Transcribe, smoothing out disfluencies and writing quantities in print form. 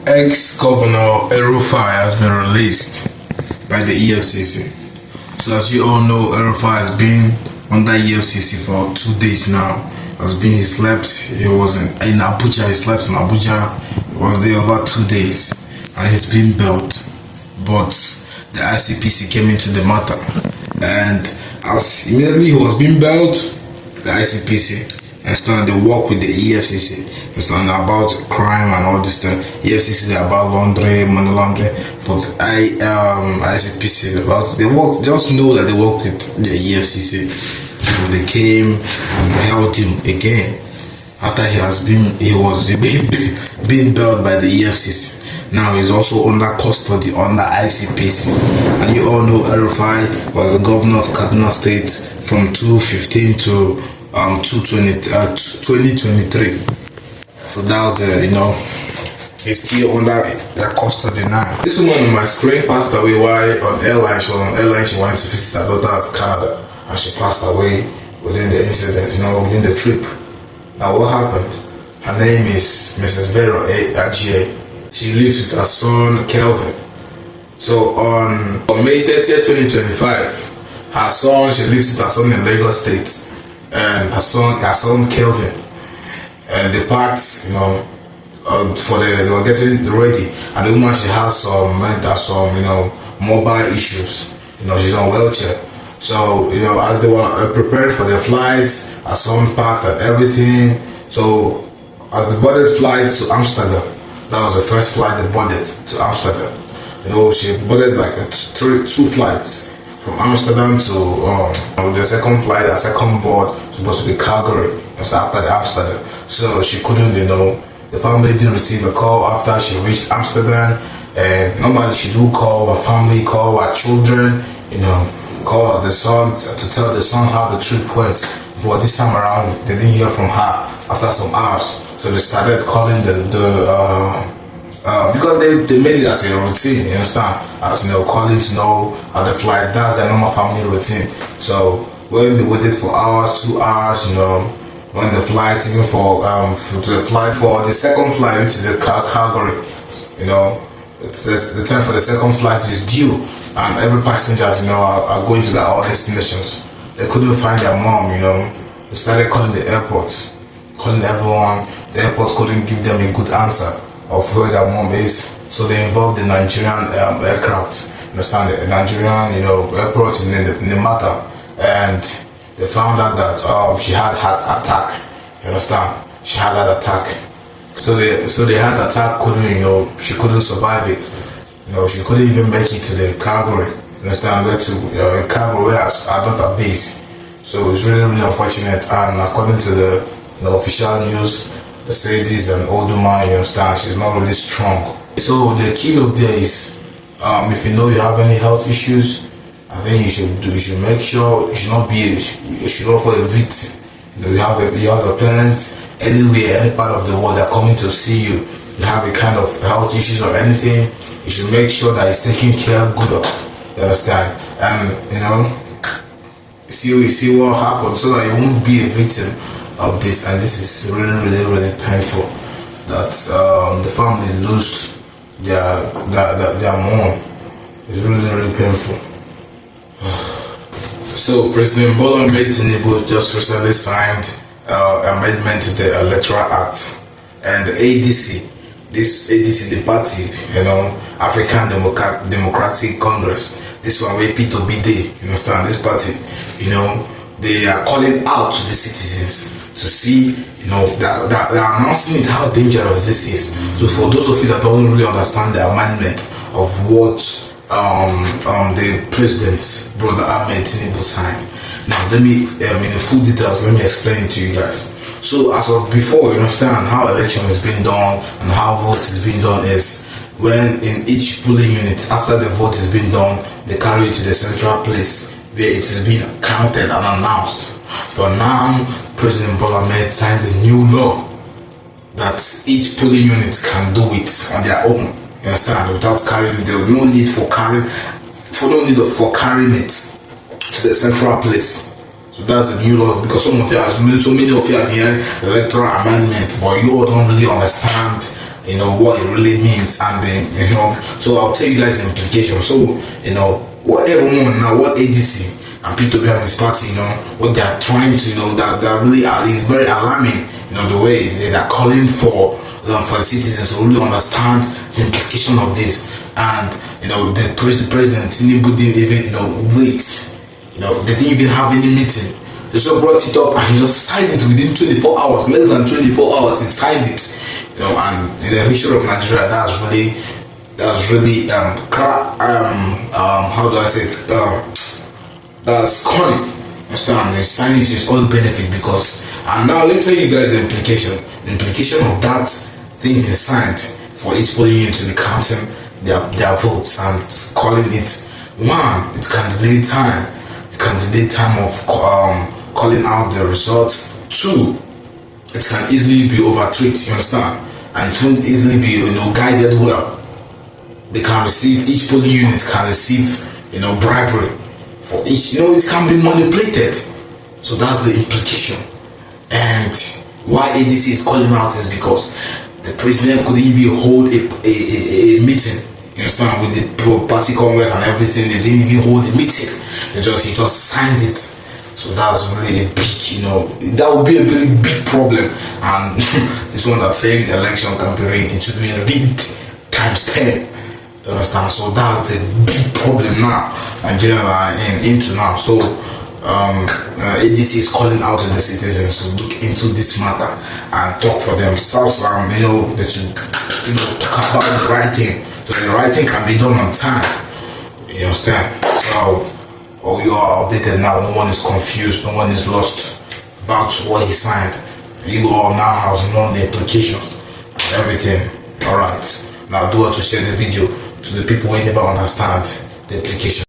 Ex-Governor El-Rufai has been released by the EFCC. So as you all know, El-Rufai has been under EFCC for 2 days now. He slept, he was in Abuja, he slept in Abuja, he was there over 2 days, and he's been bailed. But the ICPC came into the matter, and as immediately he was being bailed, the ICPC started to work with the EFCC. It's not about crime and all this stuff. EFCC is about money laundering, but ICPC is about, they work. Just know that they work with the EFCC. So they came and held him again after he was being bailed by the EFCC. Now he's also under custody under ICPC, and you all know El-Rufai was the governor of Kaduna State from 2015 to 2023. So that was he's still under custody now. This woman on my screen passed away while on airline. She was on airline. She went to visit her daughter at Canada, and she passed away within the incident, within the trip. Now what happened? Her name is Mrs. Vero Ajie. She lives with her son Kelvin. So on May 30th, 2025, she lives with her son in Lagos State, and her son Kelvin. And the parts, they were getting ready, and the woman, she has some mobile issues. She's on wheelchair. So as they were preparing for the flights, her son packed and everything. So as they boarded flight to Amsterdam, that was the first flight they boarded to Amsterdam. She boarded like two flights from Amsterdam to the second flight, the second board supposed to be Calgary. After the Amsterdam, so she couldn't, the family didn't receive a call after she reached Amsterdam. And normally she do call her family, call her children, call the son to tell the son how the trip went. But this time around, they didn't hear from her after some hours. So they started calling because they made it as a routine, you understand? As calling to know how the flight. That's their normal family routine. So when they waited for hours, 2 hours, when the flight, even for the second flight, which is the Calgary, the time for the second flight is due, and every passengers, are going to all destinations. They couldn't find their mom, They started calling the airport, calling everyone. The airport couldn't give them a good answer of where their mom is, so they involved the Nigerian aircraft. Understand, the Nigerian, airport in the matter, and they found out that she had heart attack. You understand? She had that attack. So they had attack. She couldn't survive it. She couldn't even make it to the Calgary. You understand? Where to Calgary, where our daughter base. So it's really, really unfortunate. And according to the official news, they say this an older man. You understand? She's not really strong. So the key up there is, if you have any health issues, I think you should make sure you should not fall a victim. You have a parents anywhere, any part of the world, they're coming to see you. You have a kind of health issues or anything, you should make sure that it's taken care good of. You understand? And see what happens, so that you won't be a victim of this. And this is really, really, really painful that the family lost their mom. It's really, really painful. So President Tinubu just recently signed amendment to the Electoral Act, and the ADC, the party, African Democratic Congress, this one where P2B Day, you understand, this party, they are calling out to the citizens to see, that they are announcing it, how dangerous this is. So for those of you that don't really understand the amendment of what the president, Brother Ahmed Tinubu, signed. Now let me, in full details, let me explain it to you guys. So as of before, you understand how election is being done and how vote is being done is when in each polling unit, after the vote is being done, they carry it to the central place where it is being counted and announced. But now, President Bola Ahmed signed a new law that each polling unit can do it on their own. You understand? Without carrying, there was no need for carrying it to the central place. So that's the new law, because so many of you are hearing electoral amendment, but you all don't really understand what it really means, and then so I'll tell you guys the implication. So what everyone now, what ADC and P2B and this party, what they are trying to, that really is very alarming. The way they are calling for citizens to really understand the implication of this. And the president Tinubu didn't even wait. They didn't even have any meeting. They just brought it up and he just signed it within 24 hours. Less than 24 hours, he signed it. And in the history of Nigeria, that's really how do I say it? That's cunning. Understand? The signing is all benefit because. And now let me tell you guys the implication. The implication of that thing is signed for each polling unit to be counting their votes and calling it. One, it can delay time. It can delay time of calling out the results. Two, it can easily be overtweaked, you understand? And it won't easily be guided well. They can receive, each polling unit can receive bribery for each, it can be manipulated. So that's the implication. And why ADC is calling out is because the president couldn't even hold a meeting, you understand, with the party congress and everything. They didn't even hold a meeting. He just signed it. So that's really a big, that would be a very big problem. And this one that's saying the election can be rigged, it should be rigged times 10. You understand? So that's the big problem now Nigeria are into now. So ADC is calling out to the citizens to look into this matter and talk for themselves, and they should talk about the right thing, so the right thing can be done on time. You understand? So you are updated now. No one is confused. No one is lost about what he signed. You all now have known the implications and everything. All right. Now do what to share the video to the people who never understand the implications.